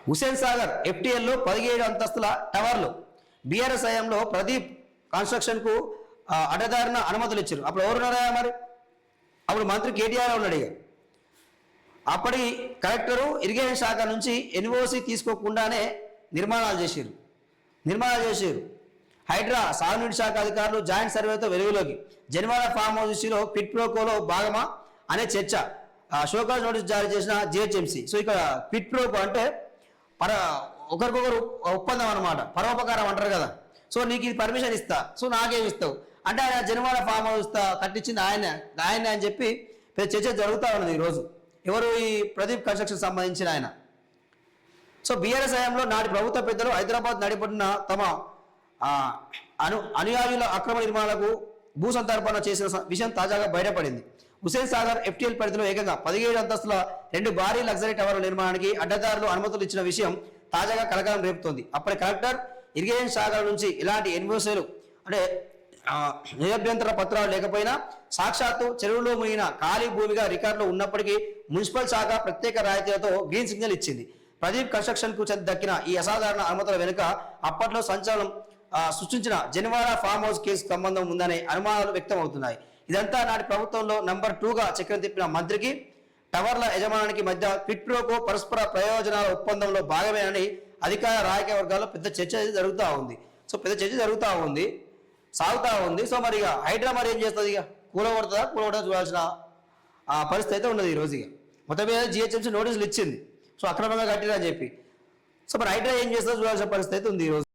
హుసేన్ సాగర్ ఎఫ్టీఎల్లో 17 అంతస్తుల టవర్లు బీఆర్ఎస్ హయాంలో ప్రదీప్ కన్స్ట్రక్షన్కు అడ్డదారిన అనుమతులు ఇచ్చారు. అప్పుడు ఎవరున్నారా మరి? అప్పుడు మంత్రి కేటీఆర్ ఉన్నాడు. ఇక అప్పటి కలెక్టరు ఇరిగేషన్ శాఖ నుంచి ఎన్ఓసి తీసుకోకుండానే నిర్మాణాలు చేశారు. హైడ్రా సాగునీటి శాఖ అధికారులు జాయింట్ సర్వేతో వెలుగులోకి. జనవాడ ఫామ్ హౌస్ ఇష్యూలో క్విడ్ ప్రోకోలో భాగమా అనే చర్చ. షోకాజ్ నోటీస్ జారీ చేసిన జిహెచ్ఎంసీ. సో ఇక్కడ క్విడ్ ప్రోకో అంటే ఒకరికొకరు ఒప్పందం అనమాట, పరోపకారం అంటారు కదా. సో నీకు ఇది పర్మిషన్ ఇస్తా, సో నాకేమి ఇస్తావు అంటే ఆయన జనవాడ ఫామ్ హౌస్ కట్టించింది ఆయన అని చెప్పి పెద్ద చర్చ జరుగుతూ ఉన్నది ఈరోజు. ఎవరు? ఈ ప్రదీప్ కన్స్ట్రక్షన్ సంబంధించిన ఆయన. సో బీఆర్ఎస్ హయాంలో నాటి ప్రభుత్వ పెద్దలు హైదరాబాద్ నడిపడిన తమ అనుయాయుల అక్రమ నిర్మాణాలకు భూసంతర్పణ చేసిన విషయం తాజాగా బయటపడింది. హుసేన్ సాగర్ ఎఫ్టీఎల్ పరిధిలో ఏకంగా 17 అంతస్తుల 2 భారీ లగ్జరీ టవర్ల నిర్మాణానికి అడ్డదారులు అనుమతులు ఇచ్చిన విషయం తాజాగా కలకలం రేపుతోంది. అప్పటి కలెక్టర్ ఇరిగేషన్ శాఖల నుంచి ఇలాంటి ఎన్ఓసీలు అంటే నిరభ్యంతర పత్రాలు లేకపోయినా సాక్షాత్తు చెరువులో మునిగిన ఖాళీ భూమిగా రికార్డులో ఉన్నప్పటికీ మున్సిపల్ శాఖ ప్రత్యేక రాయితీలతో గ్రీన్ సిగ్నల్ ఇచ్చింది. ప్రదీప్ కన్స్ట్రక్షన్ కు దక్కిన ఈ అసాధారణ అనుమతుల వెనుక అప్పట్లో సంచలనం సృష్టించిన జనవాడ ఫామ్ హౌస్ కేసు సంబంధం ఉందనే అనుమానాలు వ్యక్తం అవుతున్నాయి. ఇదంతా నాటి ప్రభుత్వంలో నంబర్ 2గా చక్రం తిప్పిన మంత్రికి టవర్ల యజమానికి మధ్య క్విడ్ ప్రోకో పరస్పర ప్రయోజనాల ఒప్పందంలో భాగమేనని అధికార రాజకీయ వర్గాల్లో పెద్ద చర్చ జరుగుతూ ఉంది. సాగుతూ ఉంది. సో మరి ఇక హైడ్రా మరి ఏం చేస్తుంది? ఇక కూలగొడతా చూడాల్సిన పరిస్థితి అయితే ఉన్నది ఈ రోజు. ఇక మొత్తం మీద జిహెచ్ఎంసీ నోటీసులు ఇచ్చింది, సో అక్రమంగా కట్టిరని చెప్పి. సో మరి హైడ్రా ఏం చేస్తుందో చూడాల్సిన పరిస్థితి అయితే ఉంది ఈరోజు.